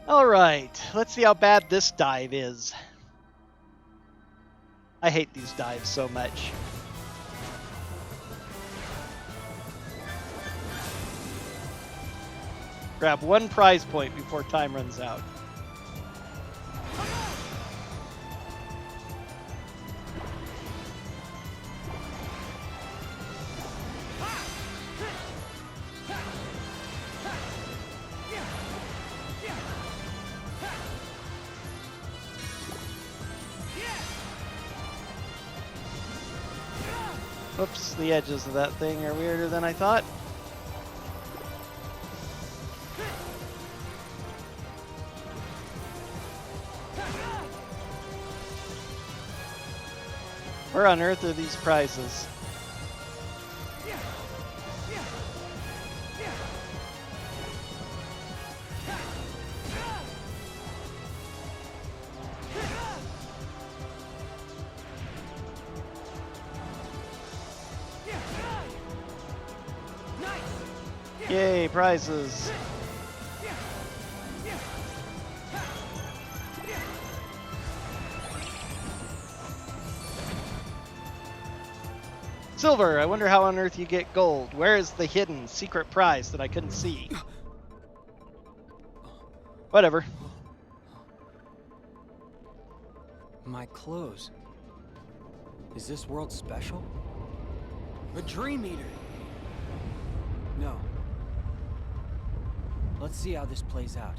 Alright, let's see how bad this dive is. I hate these dives so much. Grab one prize point before time runs out. Oops, the edges of that thing are weirder than I thought. Where on earth are these prizes? Yay, prizes! Silver, I wonder how on earth you get gold. Where is the hidden secret prize that I couldn't see? Whatever. My clothes. Is this world special? A dream eater! No. Let's see how this plays out.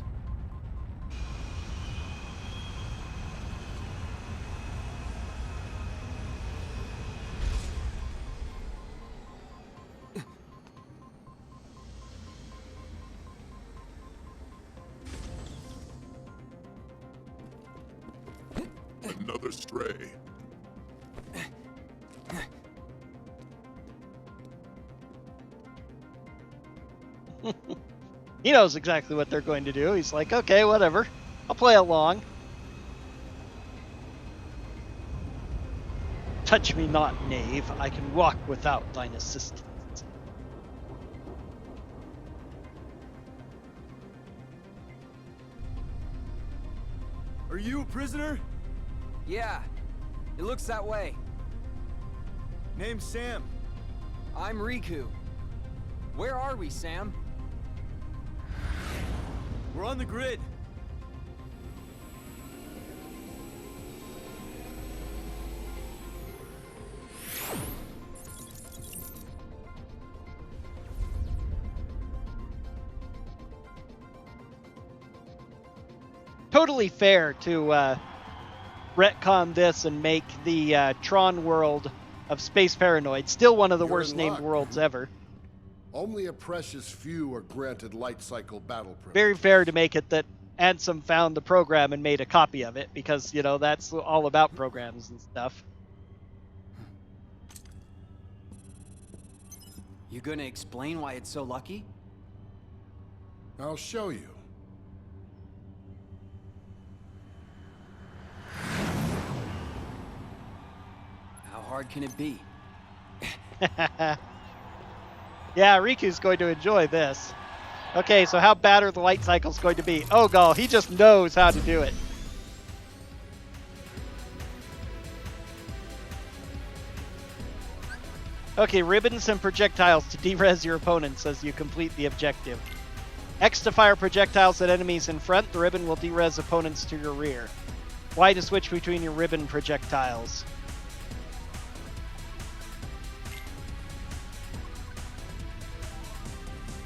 Another stray. He knows exactly what they're going to do. He's like, okay, whatever. I'll play along. Touch me not, knave. I can walk without thine assistance. Are you a prisoner? Yeah, it looks that way. Name's Sam. I'm Riku. Where are we, Sam? We're on the grid. Totally fair to retcon this and make the Tron world of Space Paranoid still one of the You're worst in named luck. worlds ever. Only a precious few are granted light cycle battle privilege. Very fair to make it that Ansem found the program and made a copy of it, because, you know, that's all about programs and stuff. You gonna explain why it's so lucky? I'll show you. How hard can it be? Yeah, Riku's going to enjoy this. Okay, so how bad are the light cycles going to be? Oh, God, he just knows how to do it. Okay, ribbons and projectiles to derez your opponents as you complete the objective. X to fire projectiles at enemies in front. The ribbon will derez opponents to your rear. Y to switch between your ribbon projectiles.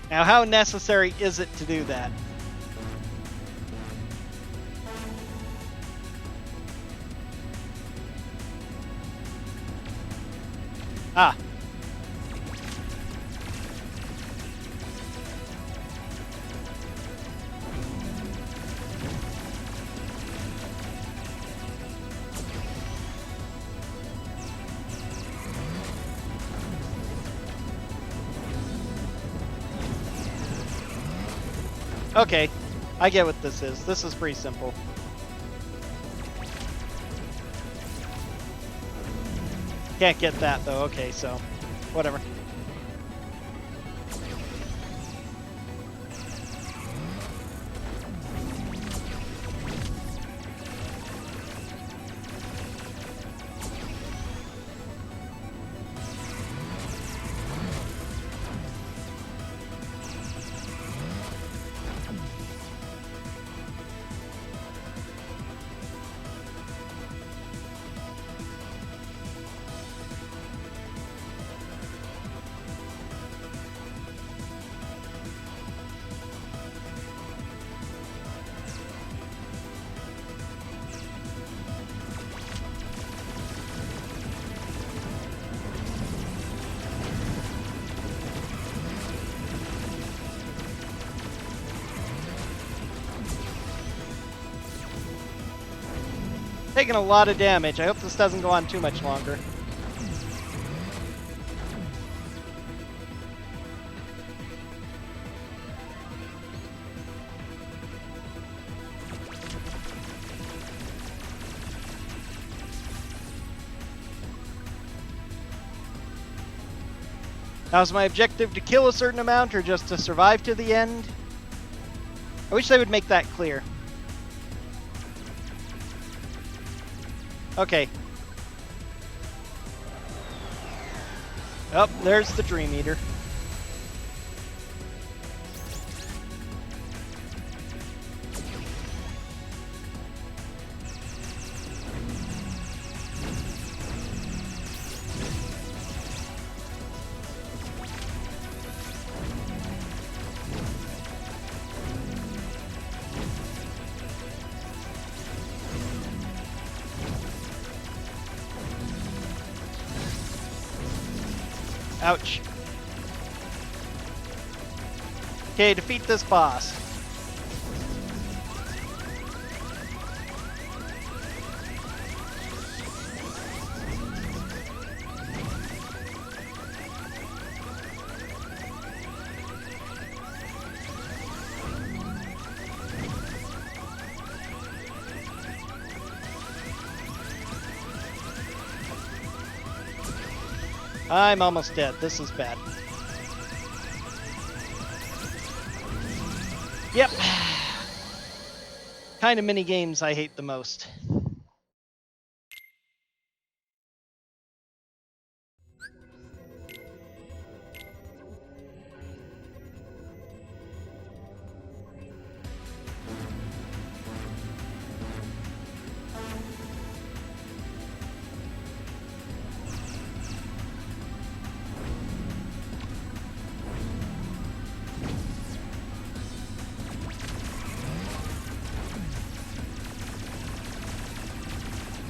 Now, how necessary is it to do that? Ah. Okay, I get what this is. This is pretty simple. Can't get that though. Okay, so whatever. taking a lot of damage. I hope this doesn't go on too much longer. Now, is my objective to kill a certain amount or just to survive to the end? I wish they would make that clear. Okay. Oh, there's the Dream Eater. Ouch. Okay, defeat this boss. I'm almost dead. This is bad. Yep. Kind of mini games I hate the most.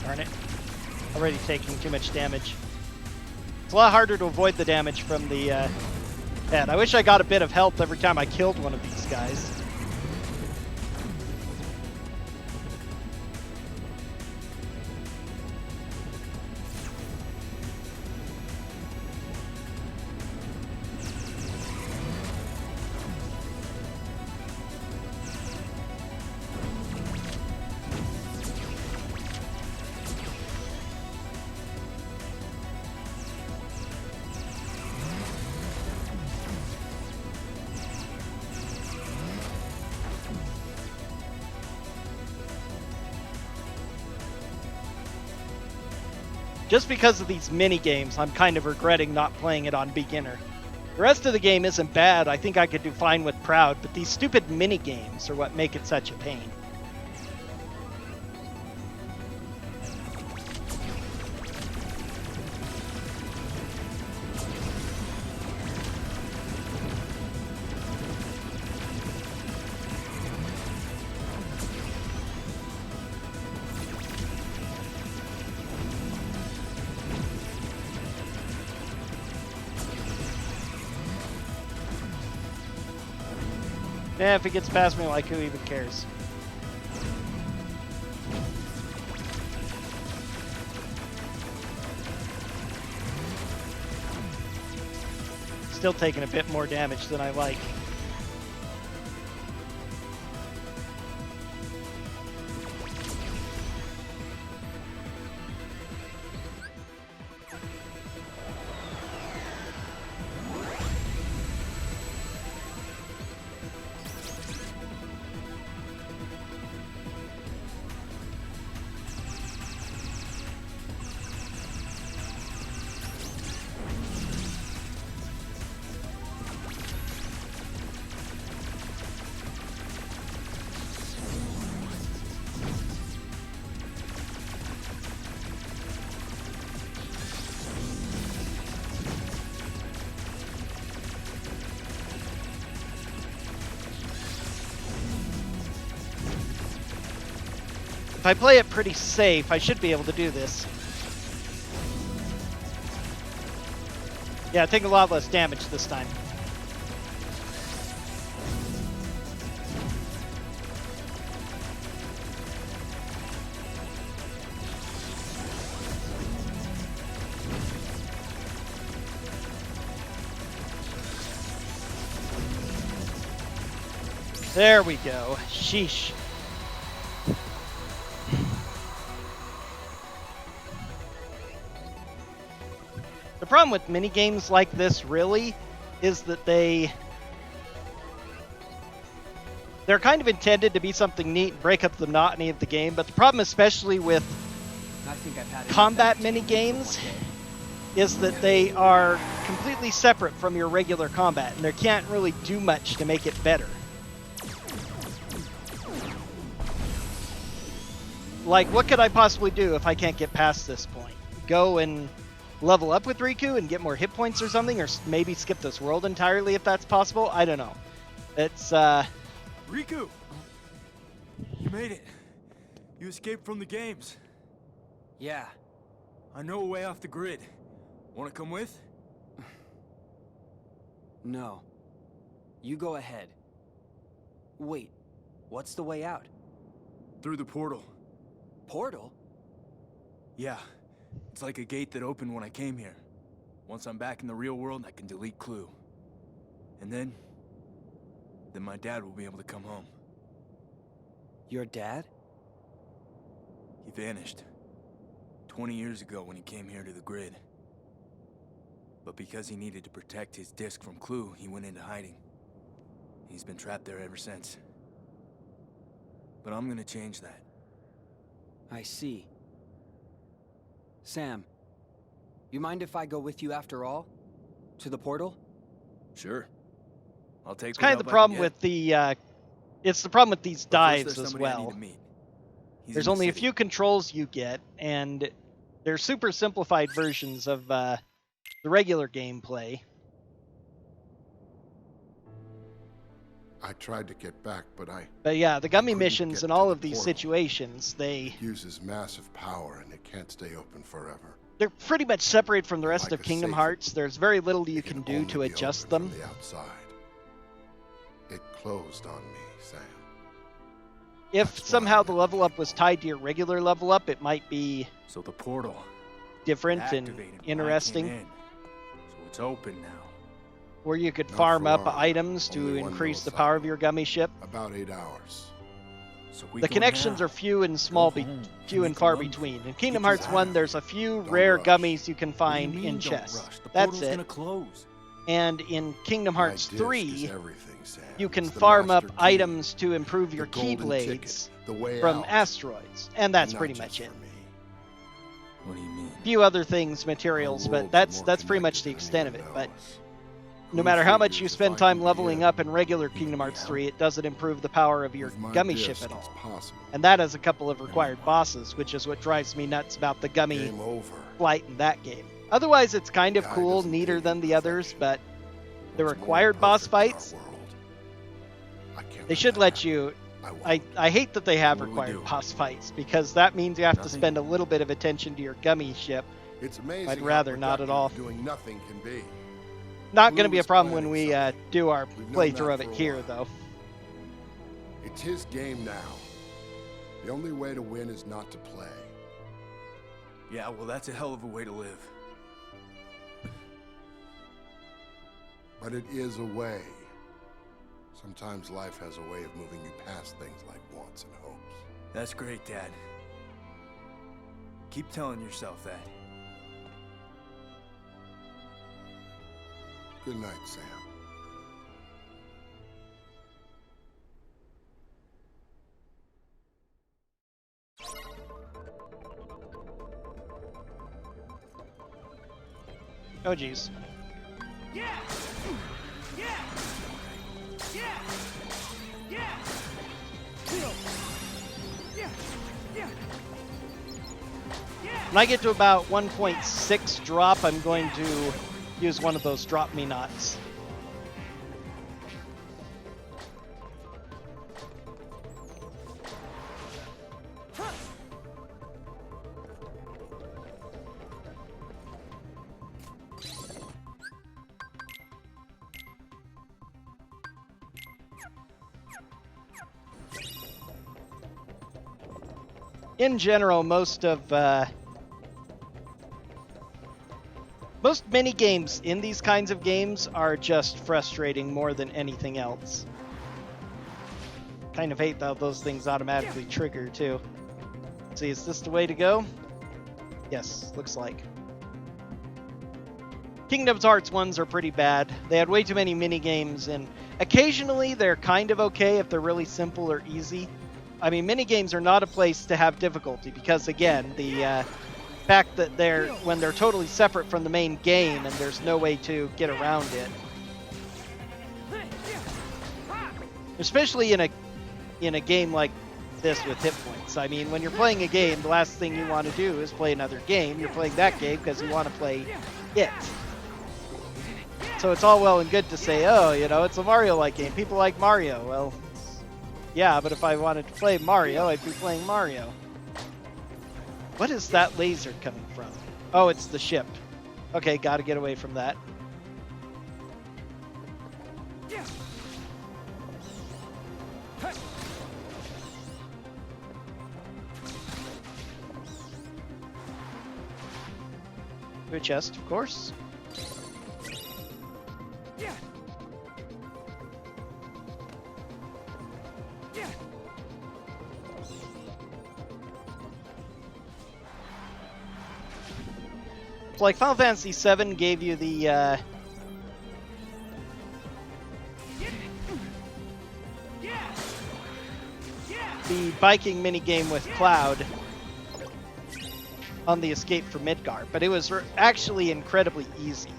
Darn it. Already taking too much damage. It's a lot harder to avoid the damage from the head. I wish I got a bit of health every time I killed one of these guys. Just because of these mini games, I'm kind of regretting not playing it on beginner. The rest of the game isn't bad. I think I could do fine with Proud, but these stupid mini games are what make it such a pain. Yeah, if it gets past me, like, who even cares? Still taking a bit more damage than I like. If I play it pretty safe, I should be able to do this. Yeah, taking a lot less damage this time. There we go. Sheesh. The problem with minigames like this, really, is that they're kind of intended to be something neat and break up the monotony of the game, but the problem, especially with I think I've had combat minigames, is that they are completely separate from your regular combat, and they can't really do much to make it better. Like, what could I possibly do if I can't get past this point? Go and level up with Riku and get more hit points or something, or maybe skip this world entirely if that's possible? I don't know. It's, Riku! You made it. You escaped from the games. Yeah. I know a way off the grid. Want to come with? No. You go ahead. Wait. What's the way out? Through the portal. Portal? Yeah. It's like a gate that opened when I came here. Once I'm back in the real world, I can delete Clue. And then my dad will be able to come home. Your dad? He vanished 20 years ago when he came here to the grid. But because he needed to protect his disc from Clue, he went into hiding. He's been trapped there ever since. But I'm gonna change that. I see. Sam, you mind if I go with you after all? To the portal? Sure. I'll take it's kind of the problem with the, it's the problem with these dives as well. There's only a few controls you get, and they're super simplified versions of the regular gameplay. I tried to get back, but yeah, the gummy couldn't missions get in to all the of these portal. situations, they uses massive power and it can't stay open forever. they're pretty much separate from the rest Like of a Kingdom safe, Hearts. There's very little you It can do only to be adjust open them. from the outside. It closed on me, Sam. If That's somehow why the level up was tied to your regular level up, it might be So the portal different and activated when I came interesting. in. So it's open now. Or you could Not farm for up long. items to Only one increase little the power of cycle. your gummy ship. About 8 hours. So we The go connections now. are few and small, Go home. few and Make a far run. between. In Kingdom Get Hearts you 1, out. there's a few Don't rare rush. gummies you can What do you find mean, in don't chests. rush? The That's portal's it. gonna close. And in Kingdom Hearts My disc 3, is everything, Sam. you can It's the farm up master key, items to improve the your golden keyblades ticket, the way from out. asteroids. And that's Not pretty just much it. for me. What do you mean? A few other things, materials, Our but world's that's more pretty much the connected extent of than it. anyone But knows. no Who matter how much figures you if spend I time can leveling be up in regular Even Kingdom be Hearts out? 3, it doesn't improve the power of your With my gummy disc, ship at it's all. possible. And that has a couple of required bosses, which is what drives me nuts about the gummy Game over. flight in that game. Otherwise, it's kind of Guy cool, doesn't neater believe than in the others, perfection. but the What's more required boss perfect in our fights, world? I can't they let should that let happen. you... I won't. I hate that they have What do we required do? boss fights, because that means you have to Nothing? spend a little bit of attention to your gummy ship. It's amazing. I'd how rather not at productive all. Doing nothing can be. Not Blue going to be a is problem when planning we something. do our We've known playthrough that of it for a here, while. though. It's his game now. The only way to win is not to play. Yeah, well, that's a hell of a way to live. But it is a way. Sometimes life has a way of moving you past things like wants and hopes. That's great, Dad. Keep telling yourself that. Good night, Sam. Oh, geez. When I get to about 1.6 drop, I'm going to use one of those drop me knots. In general, most mini games in these kinds of games are just frustrating more than anything else. Kind of hate how those things automatically trigger, too. Let's see, is this the way to go? Yes, looks like. Kingdom Hearts ones are pretty bad. They had way too many mini-games, and occasionally they're kind of okay if they're really simple or easy. I mean, mini-games are not a place to have difficulty, because again, the fact that when they're totally separate from the main game and there's no way to get around it. Especially in a game like this with hit points. I mean, when you're playing a game, the last thing you want to do is play another game. You're playing that game because you want to play it. So it's all well and good to say, oh, you know, it's a Mario-like game. People like Mario. Well, yeah, but if I wanted to play Mario, I'd be playing Mario. What is that laser coming from? Oh, it's the ship. Okay, gotta get away from that. To a chest, of course. It's like Final Fantasy VII gave you the biking minigame with Cloud on the escape from Midgar, but it was actually incredibly easy.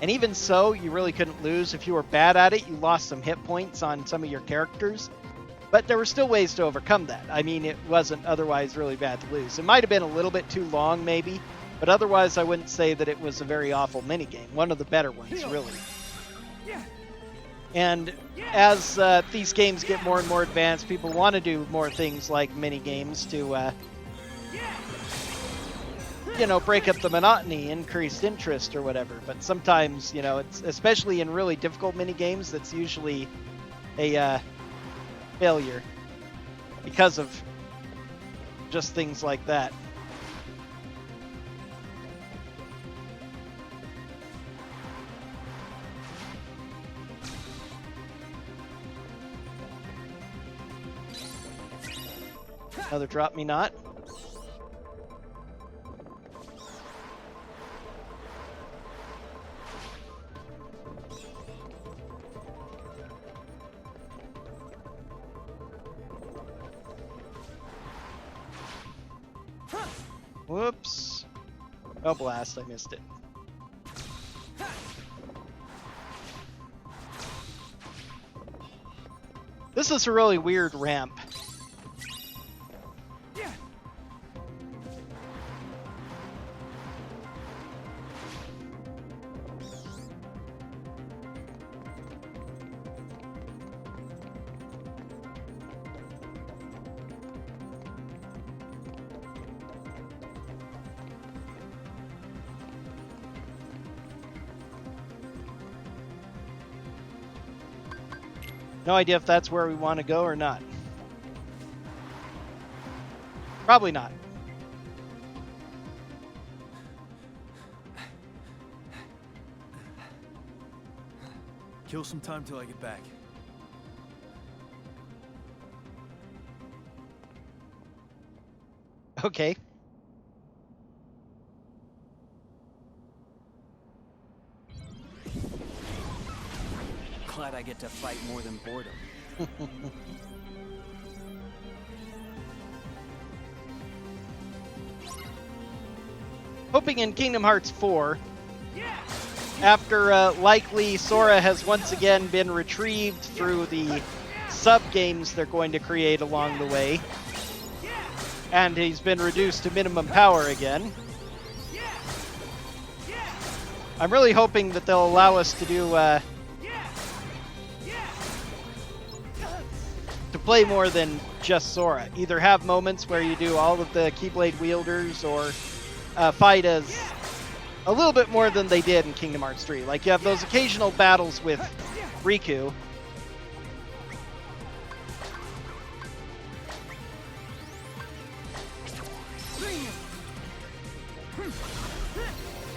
And even so, you really couldn't lose. If you were bad at it, you lost some hit points on some of your characters. But there were still ways to overcome that. I mean, it wasn't otherwise really bad to lose. It might have been a little bit too long, maybe, but otherwise I wouldn't say that it was a very awful minigame. One of the better ones, really. And as these games get more and more advanced, people want to do more things like minigames to, you know, break up the monotony, increased interest or whatever. But sometimes, you know, it's especially in really difficult minigames, that's usually a failure because of just things like that. Another drop me not. Whoops. Oh, blast, I missed it. This is a really weird ramp. No idea if that's where we want to go or not. Probably not. Kill some time till I get back. Okay. Glad I get to fight more than boredom. Hoping in Kingdom Hearts 4, after likely Sora has once again been retrieved through the sub-games they're going to create along the way, and he's been reduced to minimum power again. I'm really hoping that they'll allow us to do to play more than just Sora. Either have moments where you do all of the Keyblade wielders, or fight as a little bit more than they did in Kingdom Hearts 3. Like, you have those occasional battles with Riku.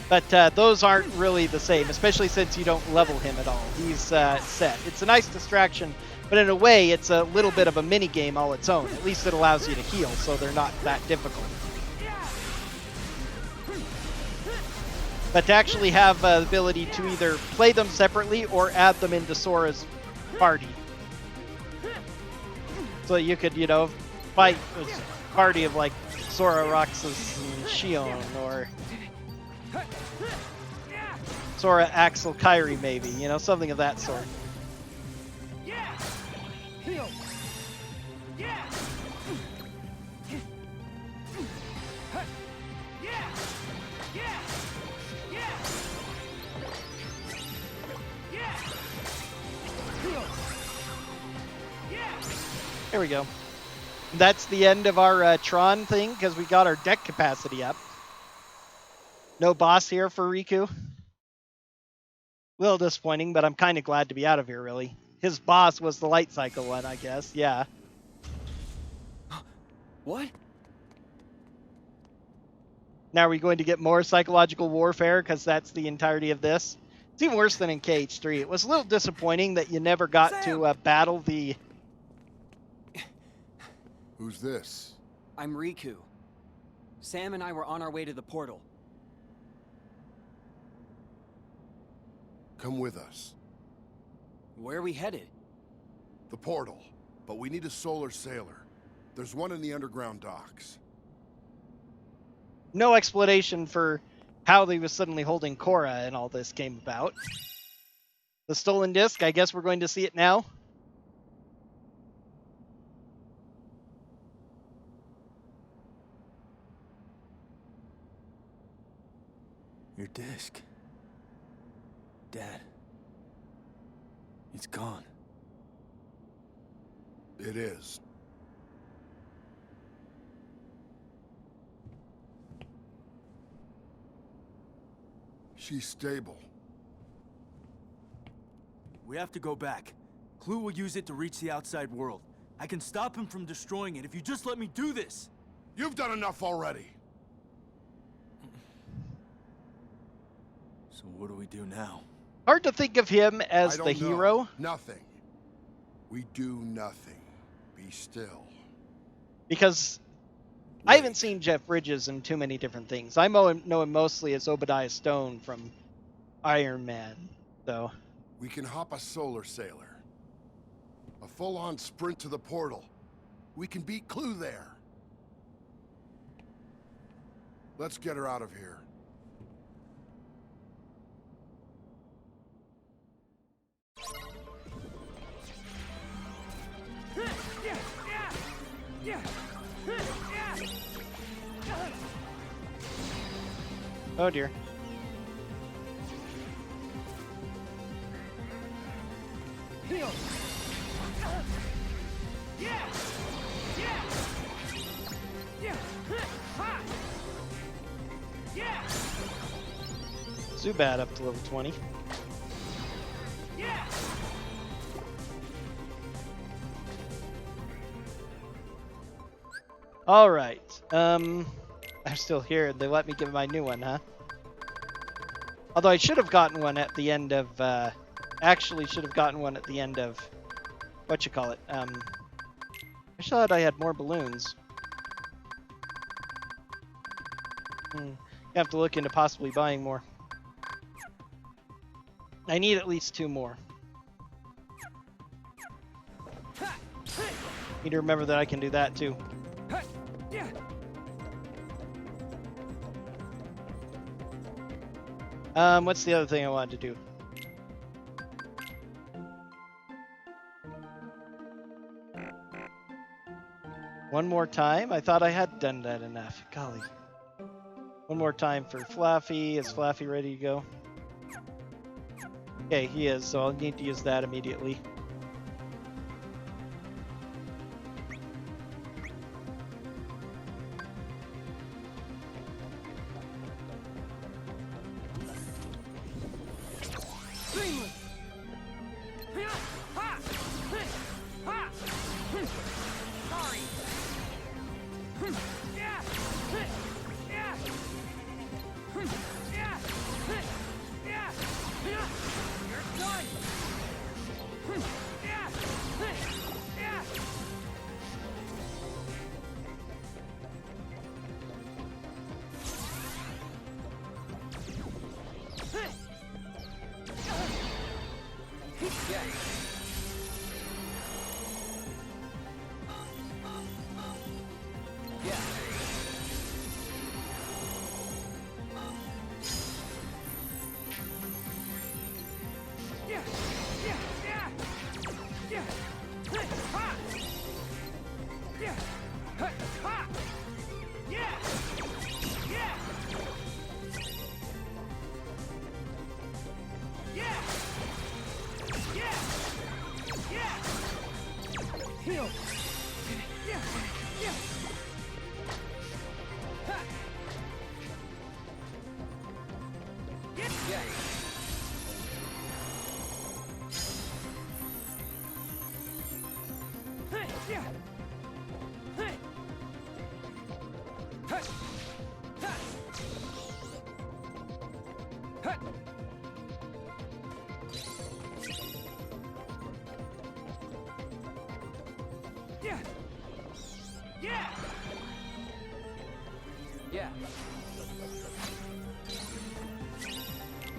But those aren't really the same, especially since you don't level him at all. He's set. It's a nice distraction But in a way, it's a little bit of a mini game all its own. At least it allows you to heal, so they're not that difficult. But to actually have the ability to either play them separately or add them into Sora's party. So you could, you know, fight a party of like Sora, Roxas, and Shion, or Sora, Axel, Kairi, maybe, you know, something of that sort. There we go. That's the end of our Tron thing, because we got our deck capacity up. No boss here for Riku. A little disappointing, but I'm kind of glad to be out of here, really. His boss was the light cycle one, I guess. Yeah. What? Now are we going to get more psychological warfare, because that's the entirety of this? It's even worse than in KH3. It was a little disappointing that you never got to battle the... Who's this? I'm Riku. Sam and I were on our way to the portal. Come with us. Where are we headed? The portal. But we need a solar sailor. There's one in the underground docks. No explanation for how they was suddenly holding Korra and all this came about. The stolen disc, I guess we're going to see it now. Your disc. Dad. It's gone. It is. She's stable. We have to go back. Clue will use it to reach the outside world. I can stop him from destroying it if you just let me do this. You've done enough already. So what do we do now? Hard to think of him as the hero. Nothing. We do nothing. Be still. Because I haven't seen Jeff Bridges in too many different things. I know him mostly as Obadiah Stone from Iron Man, so. We can hop a solar sailor. A full-on sprint to the portal. We can beat Clue there. Let's get her out of here. Oh dear. Zubat up to level 20. All right. I'm still here. They let me give my new one, huh? Although I should have gotten one at the end of, actually should have gotten one at the end of, whatchamacallit, I thought I had more balloons. You have to look into possibly buying more. I need at least 2 more. Need to remember that I can do that too. What's the other thing I wanted to do? One more time? I thought I had done that enough. Golly. One more time for Fluffy. Is Fluffy ready to go? Okay, he is, so I'll need to use that immediately. Yeah.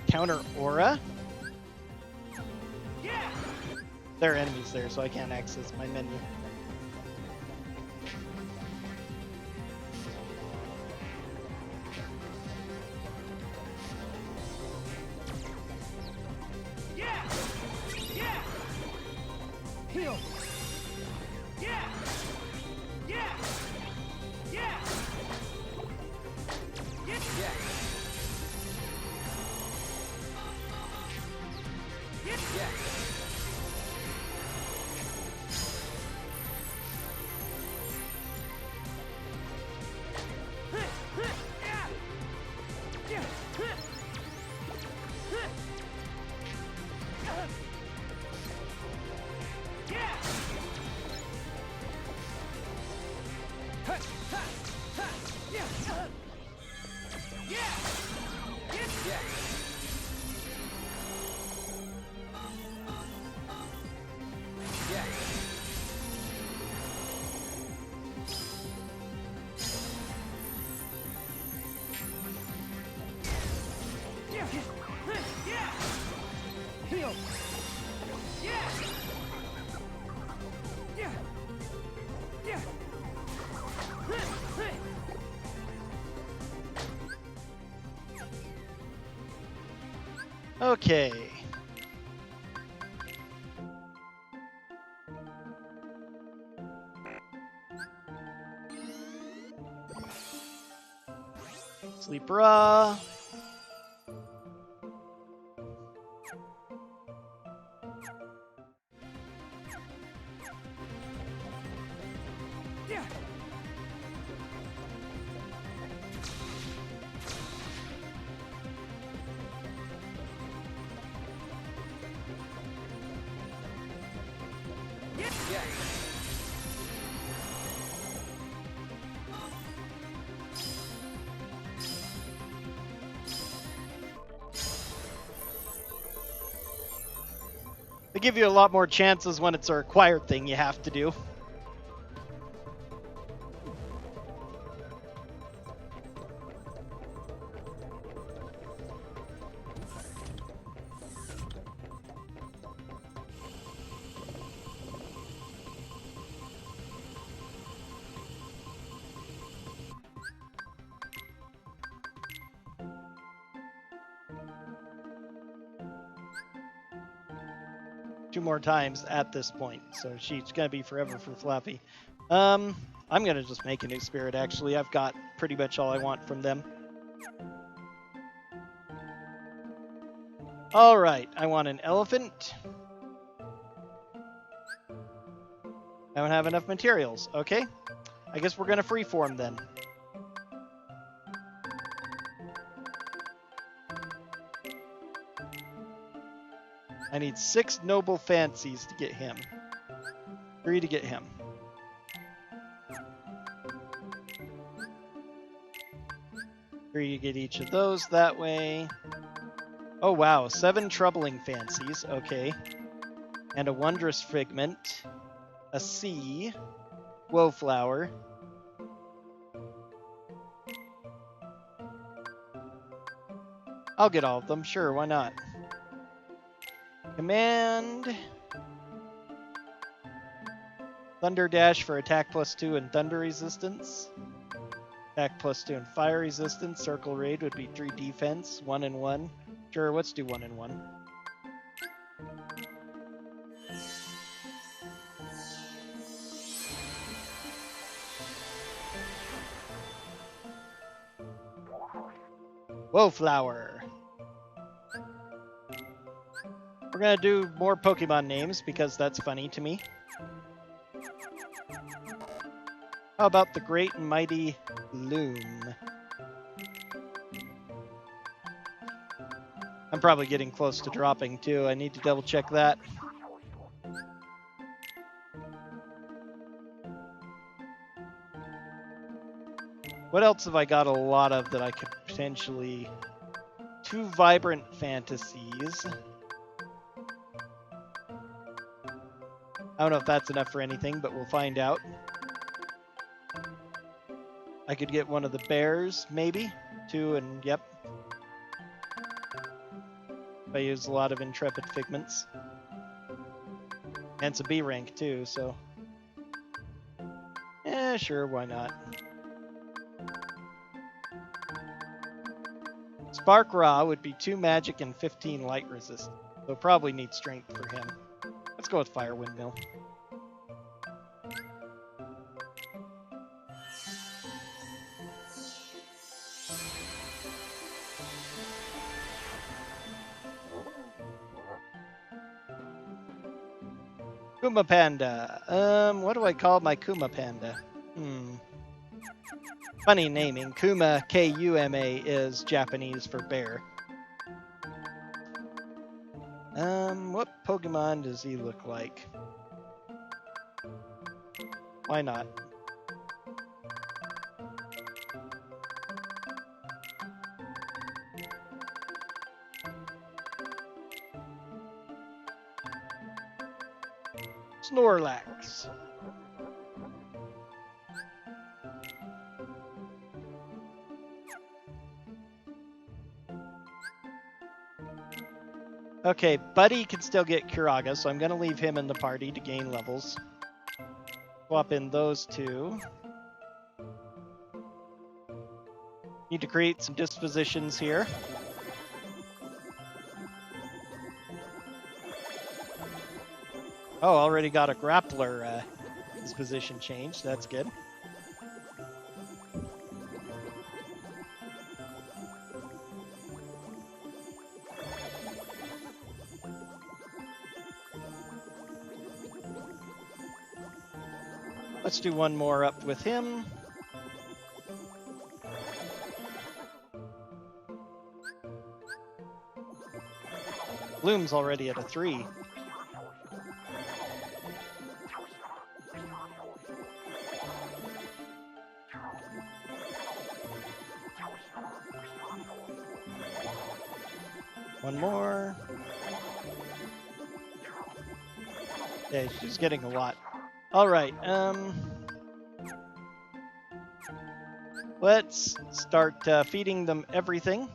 Counter aura? There are enemies there, so I can't access my menu. Okay. Sleep raw. They give you a lot more chances when it's a required thing you have to do. Two more times at this point, so she's gonna be forever for Fluffy. I'm gonna just make a new spirit. Actually, I've got pretty much all I want from them. All right, I want an elephant. I don't have enough materials. Okay, I guess we're gonna freeform then. I need 6 noble fancies to get him. 3 to get him. Three to get each of those that way. Oh wow, 7 troubling fancies. Okay. And a wondrous figment. A sea. Woe flower. I'll get all of them. Sure, why not? Command. Thunder Dash for attack +2 and thunder resistance. Attack +2 and fire resistance. Circle Raid would be 3 defense. 1 and 1. Sure, let's do 1 and 1. Whoa, flower. We're gonna do more Pokemon names because that's funny to me. How about the great and mighty Loom? I'm probably getting close to dropping too. I need to double check that. What else have I got a lot of that I could potentially... 2 vibrant fantasies. I don't know if that's enough for anything, but we'll find out. I could get one of the bears, maybe. 2 and yep. I use a lot of intrepid figments. And it's a B rank too, so... sure, why not? Spark Raw would be 2 magic and 15 light resist. So probably need strength for him. Let's go with Fire Windmill. Kuma Panda. What do I call my Kuma Panda? Funny naming. Kuma, K-U-M-A, is Japanese for bear. What Pokemon does he look like? Why not? Snorlax. Okay, Buddy can still get Kuraga, so I'm going to leave him in the party to gain levels. Swap in those 2. Need to create some dispositions here. Oh, already got a grappler disposition change. That's good. Let's do one more up with him. Bloom's already at a 3. One more. Yeah, she's getting a lot. All right, let's start feeding them everything.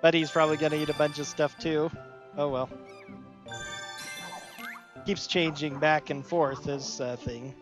Buddy's probably gonna eat a bunch of stuff too. Oh well. Keeps changing back and forth his thing.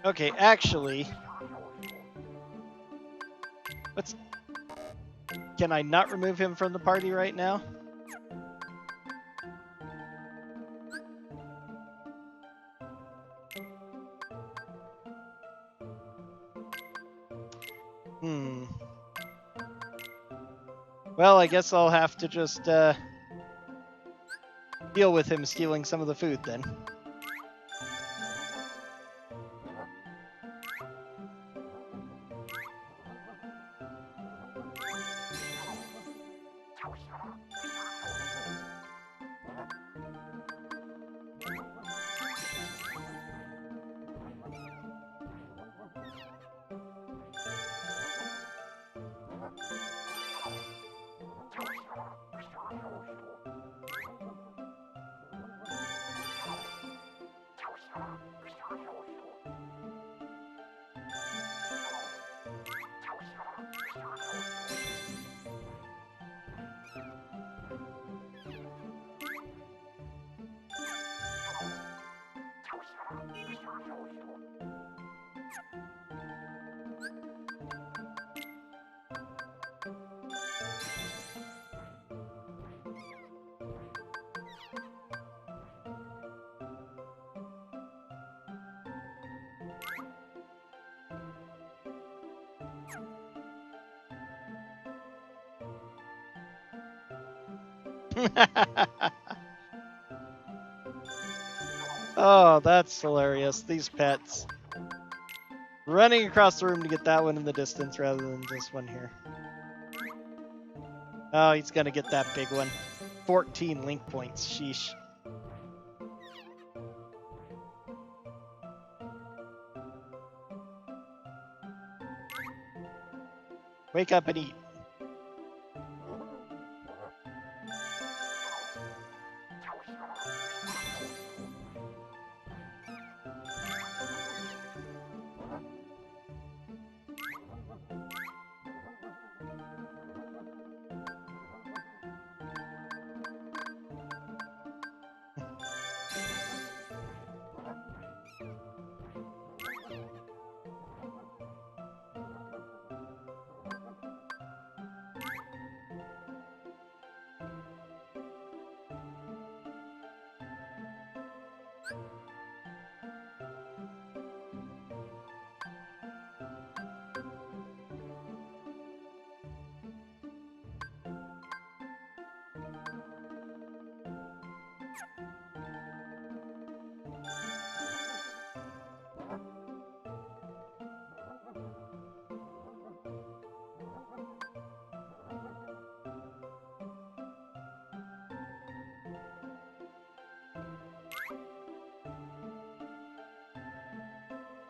Okay, actually, let's... Can I not remove him from the party right now? Well, I guess I'll have to just deal with him stealing some of the food then. Oh, that's hilarious. These pets. Running across the room to get that one in the distance rather than this one here. Oh, he's gonna get that big one. 14 link points. Sheesh. Wake up and eat.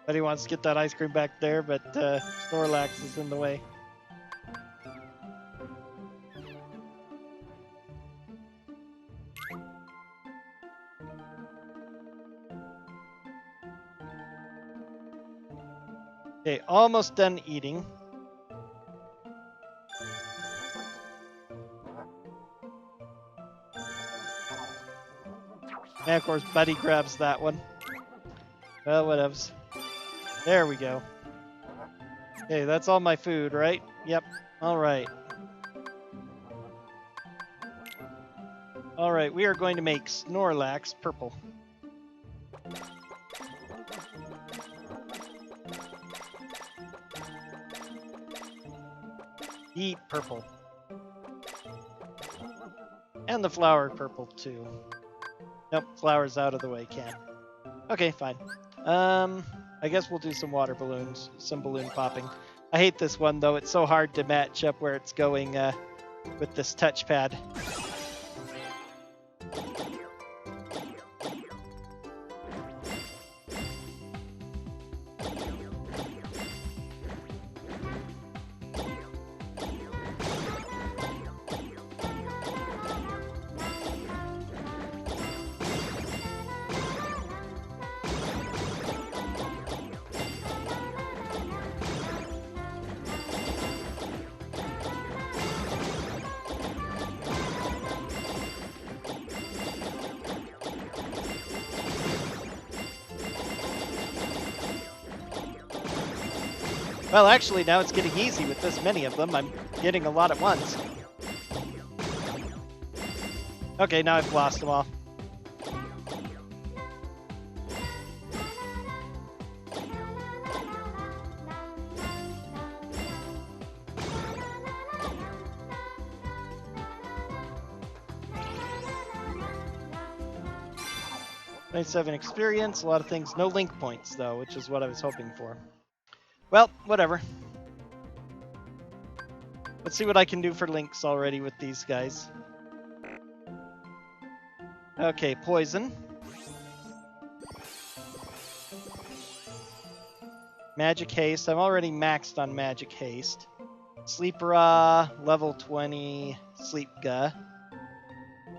Buddy wants to get that ice cream back there, but Snorlax is in the way. Okay, almost done eating. And of course, Buddy grabs that one. Well, whatevs. There we go. Okay, that's all my food, right? Yep. All right. All right, we are going to make Snorlax purple. Eat purple. And the flower purple, too. Nope, flower's out of the way, can't. Okay, fine. I guess we'll do some water balloons, some balloon popping. I hate this one, though. It's so hard to match up where it's going with this touchpad. Well, actually, now it's getting easy with this many of them. I'm getting a lot at once. Okay, now I've lost them all. $97 experience, a lot of things. No link points, though, which is what I was hoping for. Well, whatever. Let's see what I can do for links already with these guys. Okay, poison. Magic haste. I'm already maxed on magic haste. Sleep Raw, level 20, Sleep Ga.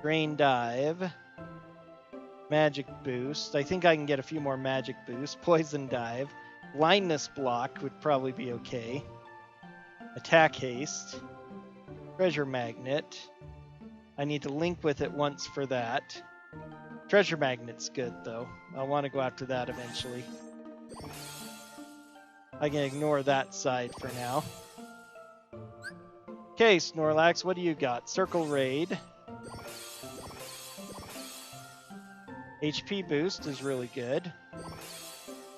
Drain Dive. Magic boost. I think I can get a few more magic boosts. Poison Dive. Blindness block would probably be okay. Attack haste. Treasure magnet. I need to link with it once for that. Treasure magnet's good though. I'll want to go after that eventually. I can ignore that side for now. Okay, Snorlax, what do you got? Circle Raid. HP boost is really good.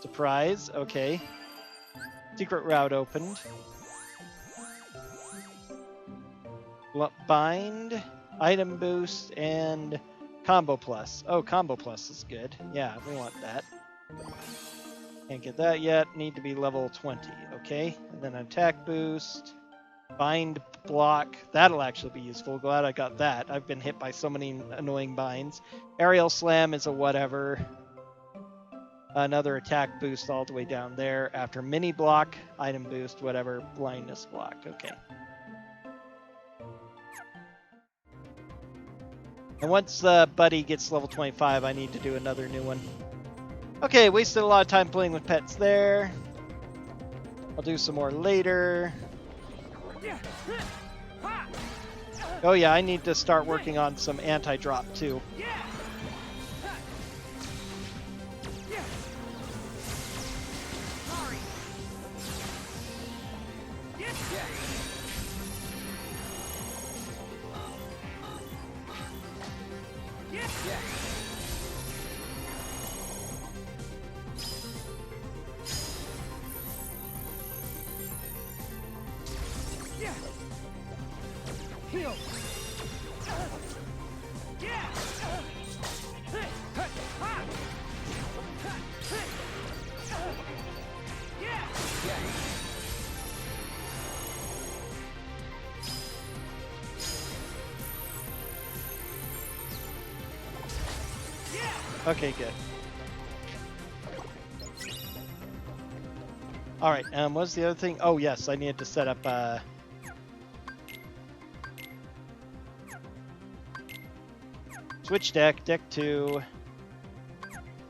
Surprise, okay. Secret route opened. Bind. Item boost and combo plus. Oh, combo plus is good. Yeah, we want that. Can't get that yet. Need to be level 20. Okay. And then attack boost. Bind block. That'll actually be useful. Glad I got that. I've been hit by so many annoying binds. Aerial slam is a whatever. Another attack boost all the way down there. After mini block, item boost, whatever. Blindness block. Okay. And once Buddy gets level 25, I need to do another new one. Okay, wasted a lot of time playing with pets there. I'll do some more later. Oh yeah, I need to start working on some anti-drop too. Okay, good. Alright, what's the other thing? Oh, yes, I needed to set up, switch deck, deck 2,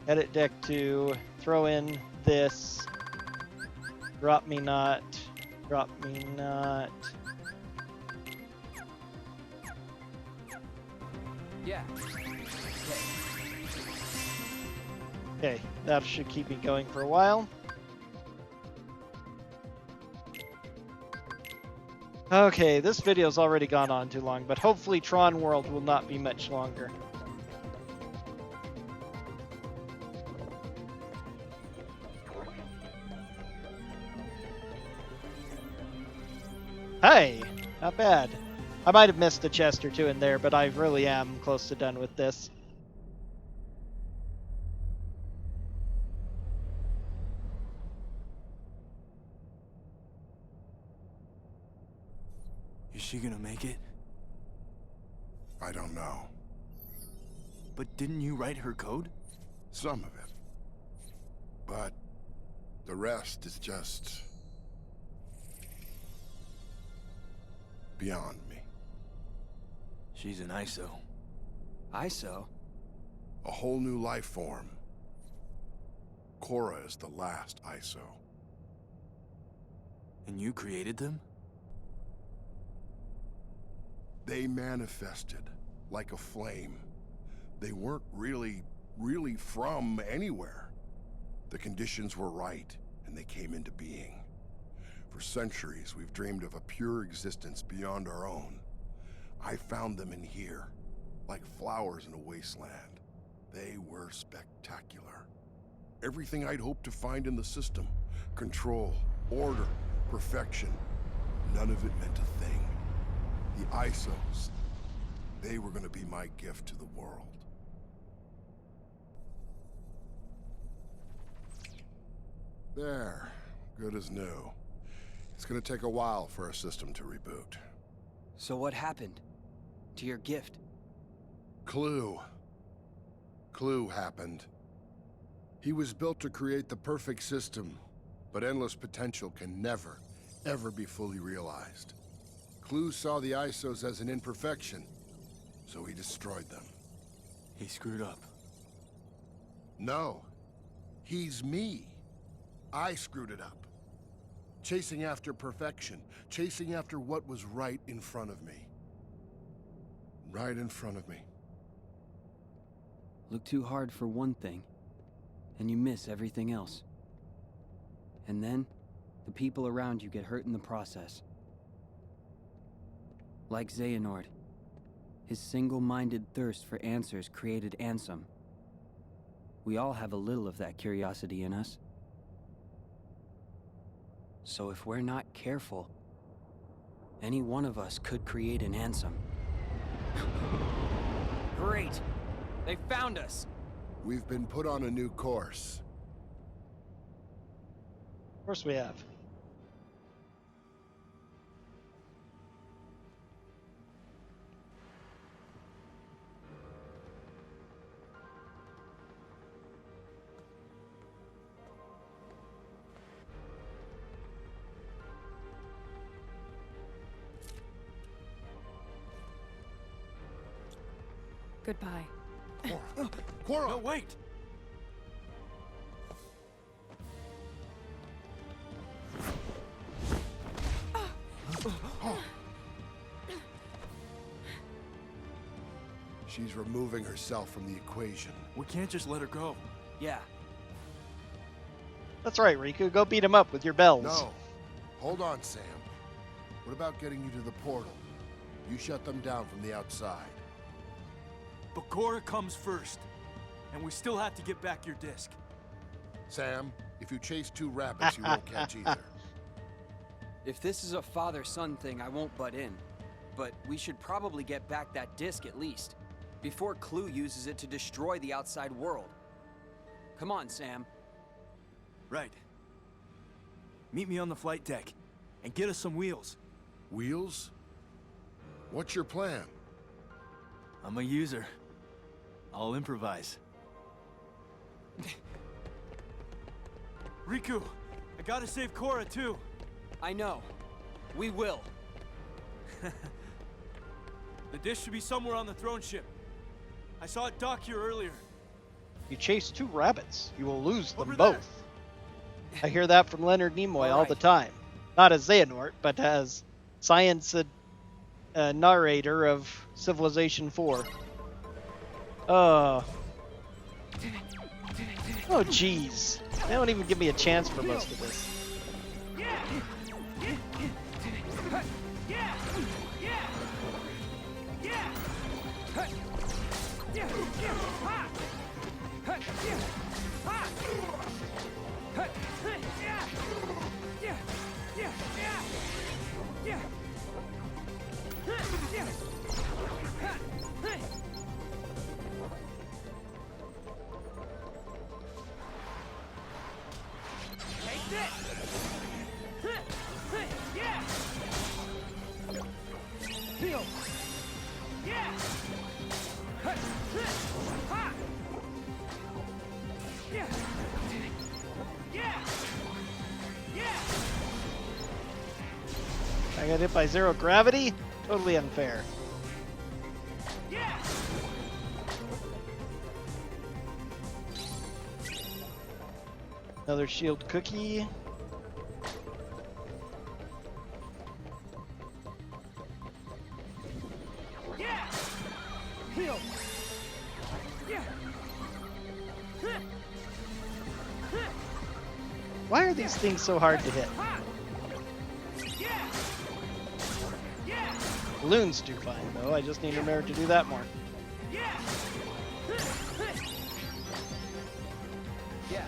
edit deck 2, throw in this, drop me not, Yeah. Okay, that should keep me going for a while. Okay, this video's already gone on too long, but hopefully Tron World will not be much longer. Hey, not bad. I might have missed a chest or two in there, but I really am close to done with this. Is she gonna make it? I don't know. But didn't you write her code? Some of it. But the rest is just beyond me. She's an ISO. ISO? A whole new life form. Korra is the last ISO. And you created them? They manifested like a flame. They weren't really from anywhere. The conditions were right, and they came into being. For centuries, we've dreamed of a pure existence beyond our own. I found them in here, like flowers in a wasteland. They were spectacular. Everything I'd hoped to find in the system. Control, order, perfection. None of it meant a thing. The ISOs, they were going to be my gift to the world. There, good as new. It's going to take a while for our system to reboot. So what happened to your gift? Clue happened. He was built to create the perfect system, but endless potential can never, ever be fully realized. Clue saw the ISOs as an imperfection, so he destroyed them. He screwed up. No, he's me. I screwed it up. Chasing after perfection, chasing after what was right in front of me. Right in front of me. Look too hard for one thing, and you miss everything else. And then, the people around you get hurt in the process. Like Xehanort, his single-minded thirst for answers created Ansem. We all have a little of that curiosity in us. So if we're not careful, any one of us could create an Ansem. Great. They found us. We've been put on a new course. Of course we have. Goodbye. Cora! No, wait! She's removing herself from the equation. We can't just let her go. Yeah. That's right, Riku. Go beat him up with your bells. No. Hold on, Sam. What about getting you to the portal? You shut them down from the outside. But Cora comes first. And we still have to get back your disc. Sam, if you chase two rabbits, you won't catch either. If this is a father-son thing, I won't butt in. But we should probably get back that disc at least, before Clue uses it to destroy the outside world. Come on, Sam. Right. Meet me on the flight deck, and get us some wheels. Wheels? What's your plan? I'm a user. I'll improvise. Riku, I gotta save Cora too. I know. We will. The dish should be somewhere on the throne ship. I saw it dock here earlier. You chase two rabbits. You will lose them Over there. both. I hear that from Leonard Nimoy all the right. time. Not as Xehanort, but as science narrator of Civilization 4. Oh, jeez. They don't even give me a chance for most of this. I got hit by zero gravity? Totally unfair. Another shield cookie. Why are these things so hard to hit? Balloons do fine, though. I just need to remember to do that more. Yeah.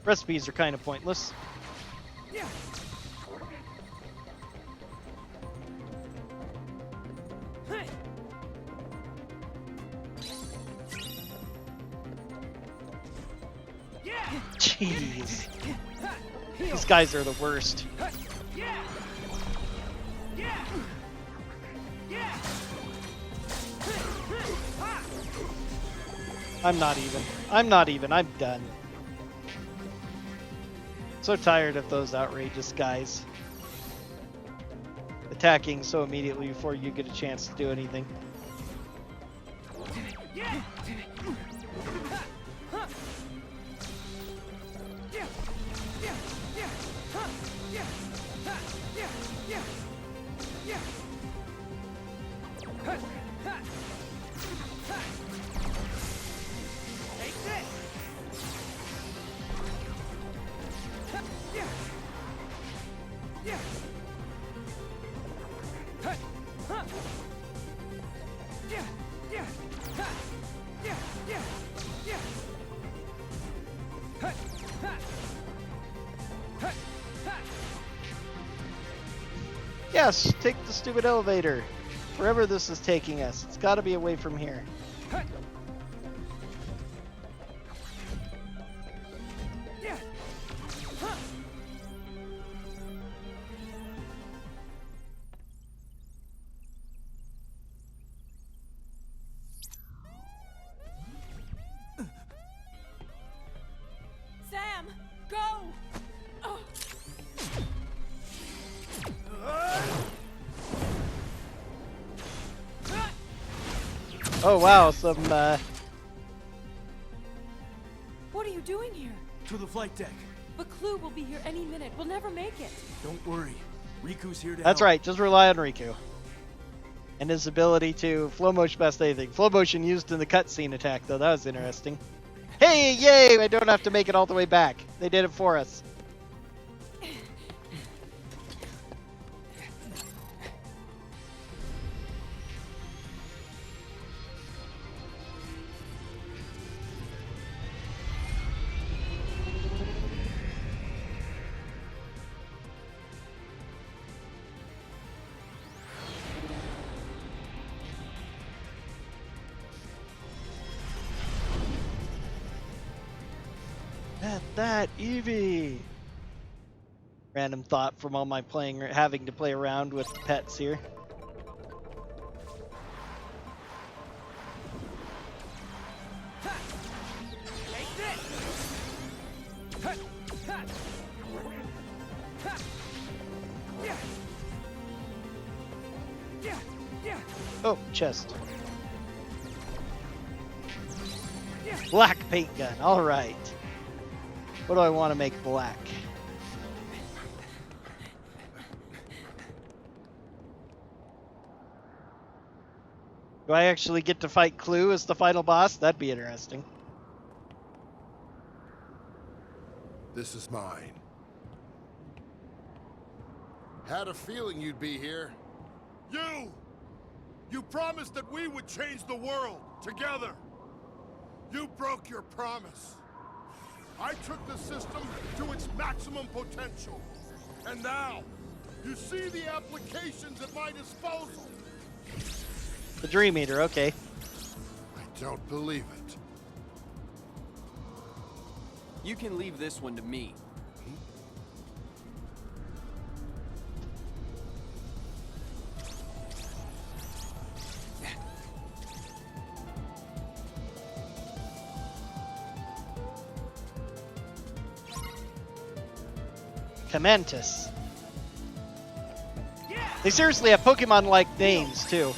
Recipes are kind of pointless. Jeez. These guys are the worst. I'm not even. I'm done. So tired of those outrageous guys attacking so immediately before you get a chance to do anything. Yes, take the stupid elevator. Wherever this is taking us. It's got to be away from here. Sam, go! Oh. Oh wow, some What are you doing here? To the flight deck. But Clue will be here any minute. We'll never make it. Don't worry. Riku's here to That's help. right, just rely on Riku. And his ability to flow motion past anything. Flow motion used in the cutscene attack, though. That was interesting. Hey, yay! I don't have to make it all the way back. They did it for us. At that, Eevee! Random thought from all my having to play around with the pets here. Oh, chest. Black paint gun, alright. What do I want to make black? Do I actually get to fight Clue as the final boss? That'd be interesting. This is mine. Had a feeling you'd be here. You! You promised that we would change the world, together. You broke your promise. I took the system to its maximum potential. And now, you see the applications at my disposal. The Dream Eater, okay. I don't believe it. You can leave this one to me. Commentus. They seriously have Pokemon-like names, too.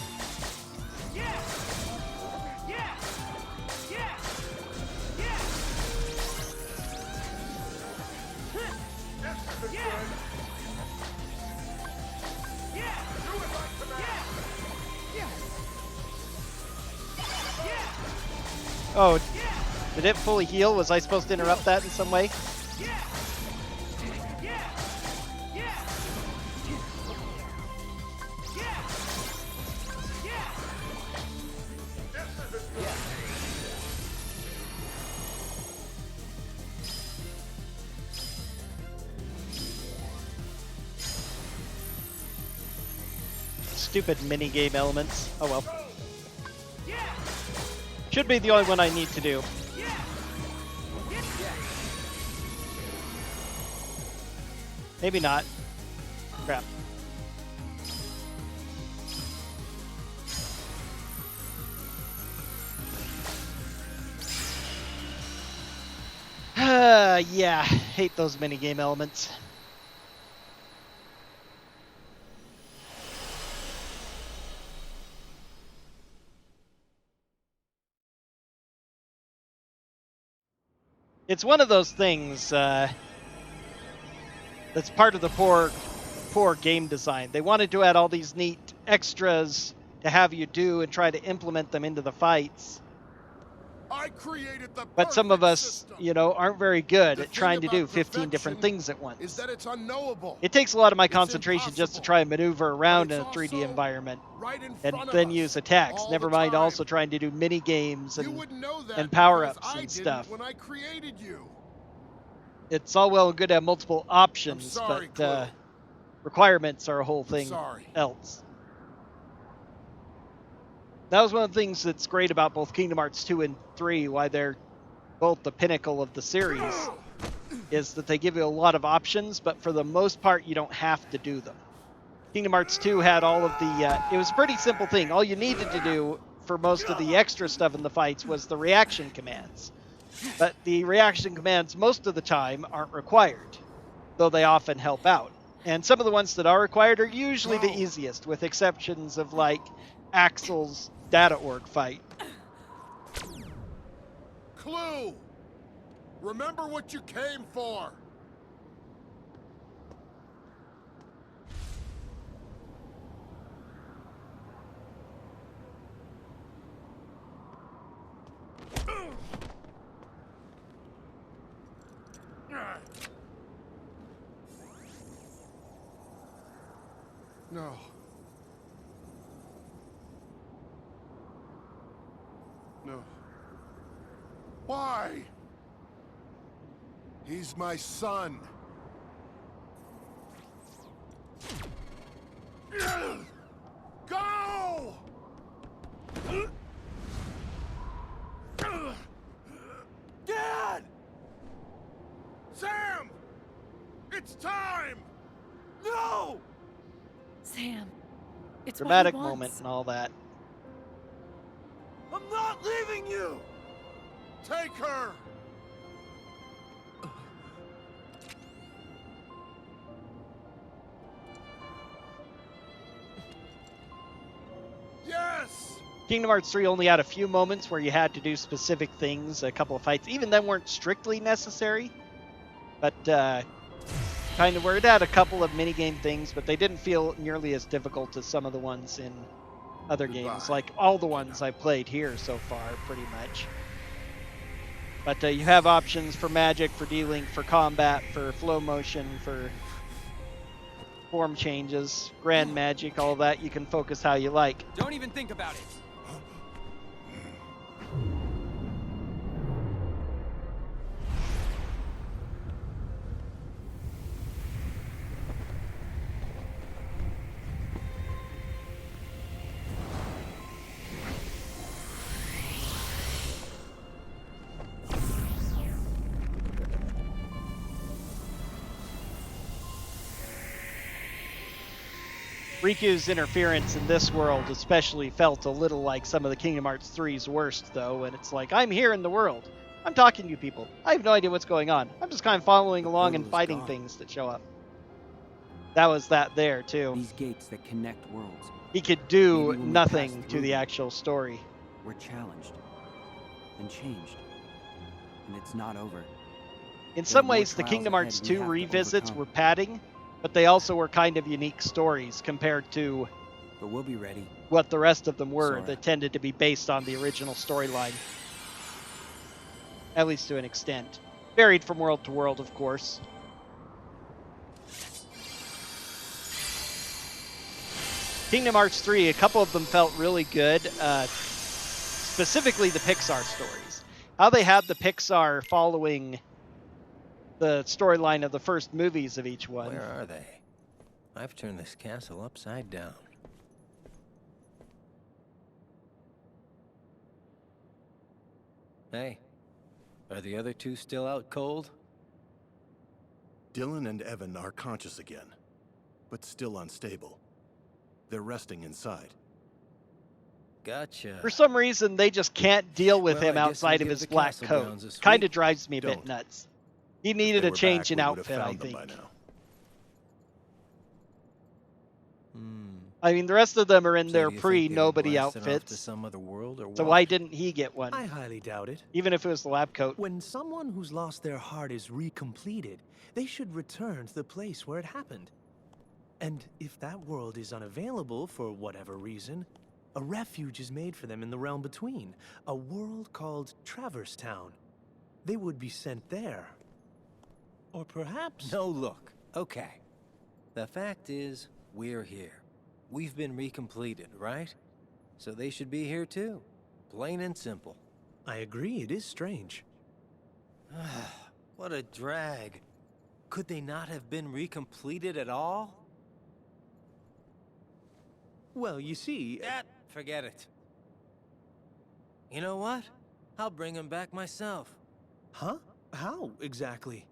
Oh, did it fully heal? Was I supposed to interrupt that in some way? Stupid minigame elements. Oh well. Should be the only one I need to do. Maybe not. Crap. Yeah, hate those minigame elements. It's one of those things that's part of the poor game design. They wanted to add all these neat extras to have you do and try to implement them into the fights. I created the But some of perfect us, system. you know, aren't very good The at thing trying to do about 15 different perfection things at once. Is that it's unknowable. It takes a lot of my It's concentration just to impossible. try and maneuver around in a it's 3D also environment right in and front of then us, use attacks. all Never the mind time. also trying to do mini games You and wouldn't know that and because power-ups I and didn't stuff. when I created you. It's all well and good to have multiple options, sorry, but requirements are a whole thing Sorry. else. That was one of the things that's great about both Kingdom Hearts 2 and 3, why they're both the pinnacle of the series, is that they give you a lot of options, but for the most part, you don't have to do them. Kingdom Hearts 2 had all of the... it was a pretty simple thing. All you needed to do for most of the extra stuff in the fights was the reaction commands. But the reaction commands most of the time aren't required, though they often help out. And some of the ones that are required are usually the easiest, with exceptions of, like, Axel's data org fight. Clue! Remember what you came for! No. No. Why? He's my son. Go! Dad! Sam! It's time! No! Sam, it's Dramatic what he moment wants. and all that. I'm not leaving you! Take her! Yes! Kingdom Hearts 3 only had a few moments where you had to do specific things, a couple of fights. Even then weren't strictly necessary, but kind of where it had a couple of minigame things, but they didn't feel nearly as difficult as some of the ones in other games, like all the ones I played here so far, pretty much. But you have options for magic, for dealing, for combat, for flow motion, for form changes, grand magic, all that. You can focus how you like. Don't even think about it. Riku's interference in this world especially felt a little like some of the Kingdom Hearts 3's worst, though, and it's like, I'm here in the world. I'm talking to you people. I have no idea what's going on. I'm just kind of following along and fighting things that show up. That was that there, too. These gates that connect worlds He could do Maybe when we nothing pass to through the them. actual story. were challenged and changed. And it's not over. In There some are more ways, the trials Kingdom ahead Hearts we 2 have to revisits overcome. were padding, but they also were kind of unique stories compared to But we'll be ready. what the rest of them were Sora. that tended to be based on the original storyline. At least to an extent. Varied from world to world, of course. Kingdom Hearts 3, a couple of them felt really good. Specifically the Pixar stories. How they had the Pixar following the storyline of the first movies of each one. Where are they? I've turned this castle upside down. Hey, are the other two still out cold? Dylan and Evan are conscious again, but still unstable. They're resting inside. Gotcha. For some reason, they just can't deal with Well, him I guess outside we'll of give his the black castle coat. grounds a sweep. Kind of drives me a bit Don't. nuts. He If needed they a were change back, in we would have outfit, I found them think. by now. I mean, the rest of them are in So their do you think they were pre-nobody blasted off to outfits. some other world or So what? why didn't he get one? I highly doubt it. Even if it was the lab coat. When someone who's lost their heart is recompleted, they should return to the place where it happened. And if that world is unavailable for whatever reason, a refuge is made for them in the realm between, a world called Traverse Town. They would be sent there. Or perhaps... No, look. Okay. The fact is, we're here. We've been recompleted, right? So they should be here too. Plain and simple. I agree, it is strange. What a drag. Could they not have been recompleted at all? Well, you see... Forget it. You know what? I'll bring him back myself. Huh? How, exactly?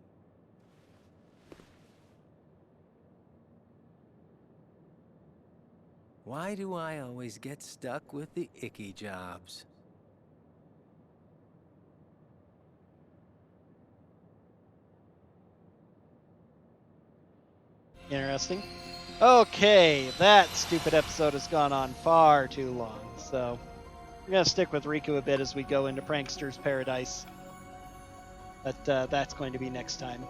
Why do I always get stuck with the icky jobs? Interesting. Okay, that stupid episode has gone on far too long, so I'm going to stick with Riku a bit as we go into Prankster's Paradise. But that's going to be next time.